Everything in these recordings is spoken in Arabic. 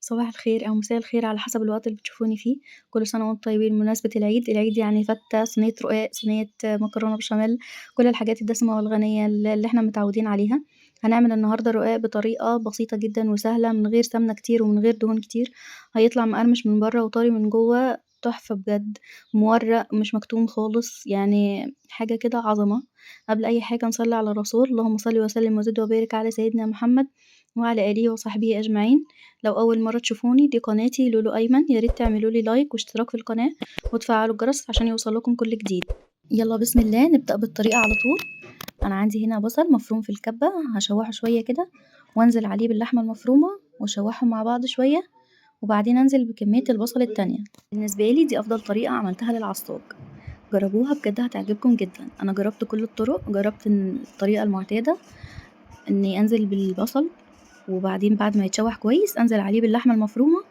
صباح الخير أو مساء الخير على حسب الوقت اللي بتشوفوني فيه، كل سنة وانتم طيبين بمناسبة العيد يعني فتة، صينية رقاق، صينية مكرونة بشاميل، كل الحاجات الدسمة والغنية اللي احنا متعودين عليها. هنعمل النهاردة رقاق بطريقة بسيطة جدا وسهلة من غير سمنة كتير ومن غير دهون كتير، هيطلع مقرمش من بره وطري من جوه، تحفة بجد، مورق مش مكتوم خالص، يعني حاجة كده عظمة. قبل أي حاجة نصلي على الرسول، اللهم صل وسلم وزد وبارك على سيدنا محمد وعلى آله وصحبه أجمعين. لو أول مرة تشوفوني، دي قناتي لولو أيمن، ياريت تعملولي لايك واشتراك في القناة وتفعلوا الجرس عشان يوصلكم كل جديد. يلا بسم الله نبدأ بالطريقة على طول. أنا عندي هنا بصل مفروم في الكبة، هشوحه شوية كده وانزل عليه باللحمة المفرومة واشوحهم مع بعض شوية، وبعدين انزل بكمية البصل التانية. بالنسبة لي دي أفضل طريقة عملتها للعصاج، جربوها بجد هتعجبكم جدا. أنا جربت كل الطرق، جربت الطريقة المعتادة إني أنزل بالبصل وبعدين بعد ما يتشوح كويس انزل عليه باللحمه المفرومه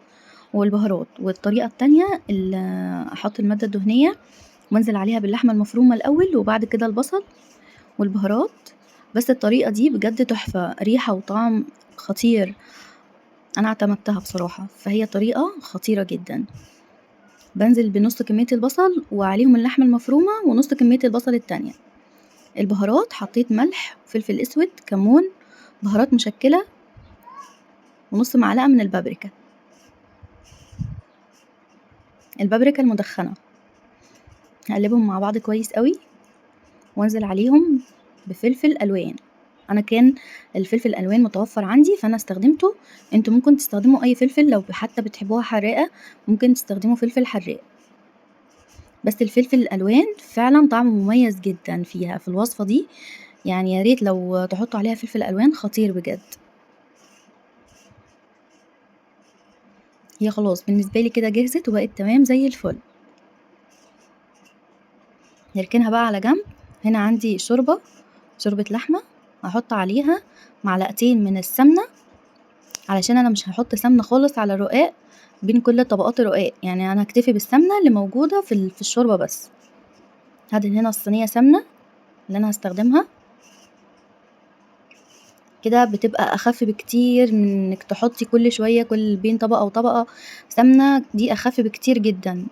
والبهارات، والطريقه التانية اللي احط الماده الدهنيه وانزل عليها باللحمه المفرومه الاول وبعد كده البصل والبهارات. بس الطريقه دي بجد تحفه، ريحه وطعم خطير، انا اعتمدتها بصراحه، فهي طريقه خطيره جدا. بنزل بنص كميه البصل وعليهم اللحمه المفرومه ونص كميه البصل التانية. البهارات حطيت ملح وفلفل اسود كمون، بهارات مشكله، ونص معلقه من البابريكا المدخنه. هقلبهم مع بعض كويس قوي وانزل عليهم بفلفل الوان. انا كان الفلفل الالوان متوفر عندي فانا استخدمته، انتوا ممكن تستخدموا اي فلفل، لو حتى بتحبوها حراقه ممكن تستخدموا فلفل حراق، بس الفلفل الالوان فعلا طعمه مميز جدا فيها في الوصفه دي، يعني يا ريت لو تحطوا عليها فلفل الوان، خطير بجد. هي خلاص بالنسبه لي كده جهزت وبقت تمام زي الفل. نركنها بقى على جنب. هنا عندي شوربة لحمة، هحط عليها معلقتين من السمنة، علشان انا مش هحط سمنة خالص على الرقاق بين كل طبقات الرقاق، يعني انا هكتفي بالسمنة اللي موجودة في الشوربة بس. هدهن هنا الصينية سمنة اللي انا هستخدمها، كده بتبقى اخف بكتير من انك تحطي كل شوية كل بين طبقة وطبقة سمنة، دي اخف بكتير جدا.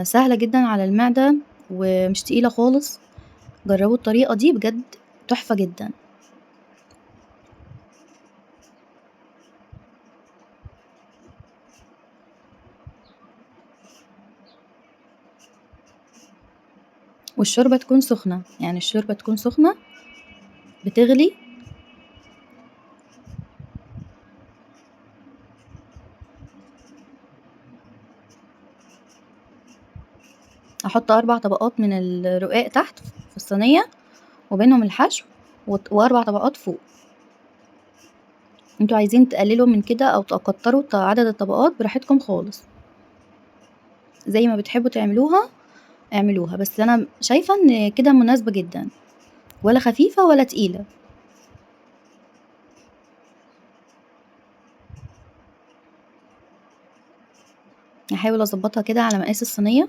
سهلة جدا على المعدة ومش تقيلة خالص، جربوا الطريقة دي بجد تحفة جدا. والشوربة تكون سخنة، يعني الشوربة تكون سخنة بتغلي. احط 4 طبقات من الرقاق تحت في الصينية وبينهم الحشو، و4 طبقات فوق. انتوا عايزين تقللوا من كده او تكتروا عدد الطبقات براحتكم خالص، زي ما بتحبوا تعملوها اعملوها، بس انا شايفة ان كده مناسبة جدا، ولا خفيفة ولا تقيلة. هحاول اظبطها كده على مقاس الصينية.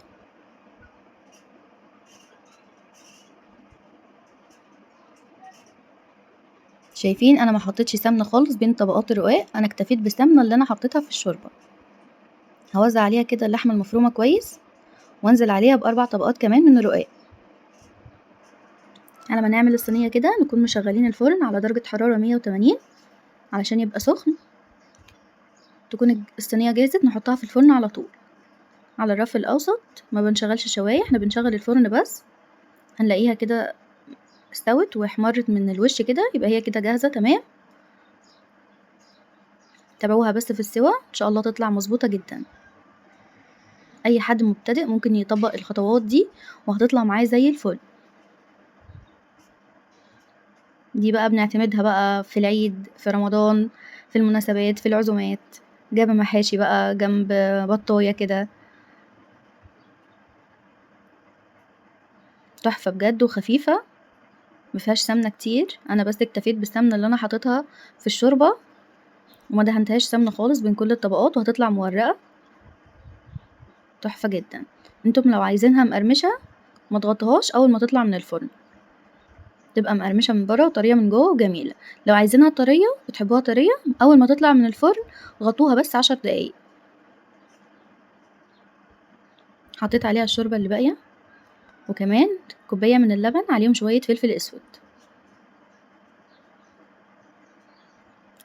شايفين انا ما حطيتش سمنة خالص بين طبقات الرقاق، انا اكتفيت بالسمنة اللي انا حطيتها في الشوربة. هوزع عليها كده اللحمة المفرومة كويس وانزل عليها ب4 طبقات كمان من الرقاق. على ما نعمل الصينية كده نكون مشغلين الفرن على درجة حرارة 180 علشان يبقى سخن، تكون الصينية جاهزة نحطها في الفرن على طول على الرف الأوسط، ما بنشغلش شواية، احنا بنشغل الفرن بس. هنلاقيها كده استوت واحمرت من الوش كده، يبقى هي كده جاهزة تمام. تابعوها بس في السوا ان شاء الله تطلع مظبوطة جدا. اي حد مبتدئ ممكن يطبق الخطوات دي وهتطلع معاه زي الفل. دي بقى بنعتمدها بقى في العيد، في رمضان، في المناسبات، في العزومات، جنب محاشي بقى، جنب بطاية كده، تحفة بجد وخفيفة، مفيهاش سمنة كتير، انا بس اكتفيت بالسمنة اللي انا حطيتها في الشوربة وما دهنتهاش سمنة خالص بين كل الطبقات، وهتطلع مورقة تحفة جدا. انتم لو عايزينها مقرمشة ما تغطوهاش اول ما تطلع من الفرن، تبقى مقرمشة من برّه وطرية من جوّه وجميلة. لو عايزينها طرية وتحبوها طرية، أول ما تطلع من الفرن غطوها بس 10 دقايق. حطيت عليها الشوربة اللي باقية، وكمان كوباية من اللبن عليهم شوية فلفل أسود.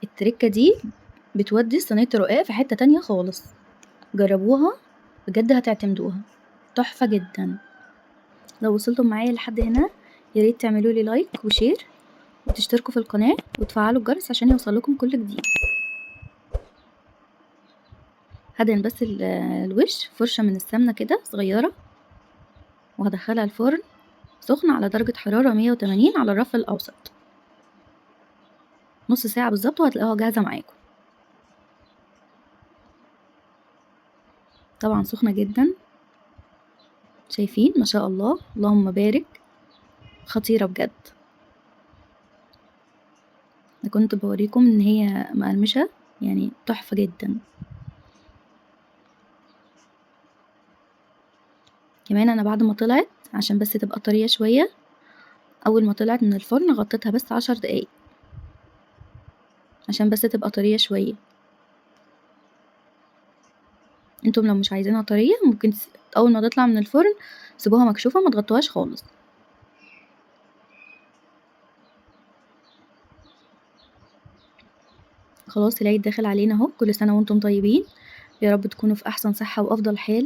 التركة دي بتودي صينية الرقاق في حتة تانية خالص. جربوها بجد هتعتمدوها، تحفة جدا. لو وصلتم معايا لحد هنا ياريت تعملولي لايك وشير وتشتركوا في القناة وتفعلوا الجرس عشان يوصلكم كل جديد. هدهن بس الوش فرشة من السمنة كده صغيرة، وهدخلها الفرن سخن على درجة حرارة 180 على الرف الأوسط نص ساعة بالظبط، وهتلاقوها جاهزة معاكم. طبعا سخنة جدا، شايفين ما شاء الله اللهم بارك، خطيرة بجد. انا كنت بوريكم ان هي مقرمشة يعني تحفة جدا. كمان انا بعد ما طلعت عشان بس تبقى طرية شوية، اول ما طلعت من الفرن غطيتها بس 10 دقايق عشان بس تبقى طرية شوية. انتم لو مش عايزينها طرية ممكن اول ما تطلع من الفرن سيبوها مكشوفة، ما تغطوهاش خالص. خلاص العيد داخل علينا اهو، كل سنة وانتم طيبين، يا رب تكونوا في احسن صحة وافضل حال،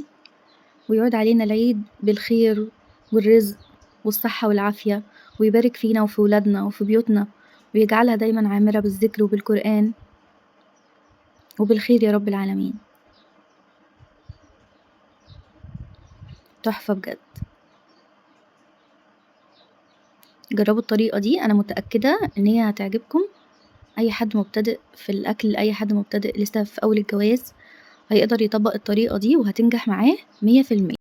ويعود علينا العيد بالخير والرزق والصحة والعافية، ويبارك فينا وفي ولادنا وفي بيوتنا، ويجعلها دايما عامرة بالذكر وبالقرآن وبالخير يا رب العالمين. تحفة بجد. جربوا الطريقة دي، أنا متأكدة إن هي هتعجبكم. أي حد مبتدئ في الأكل، أي حد مبتدئ لسه في أول الجواز هيقدر يطبق الطريقة دي وهتنجح معاه 100%.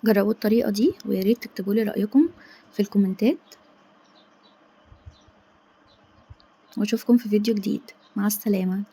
جربوا الطريقة دي وياريت تكتبولي رأيكم في الكومنتات، وأشوفكم في فيديو جديد. مع السلامة.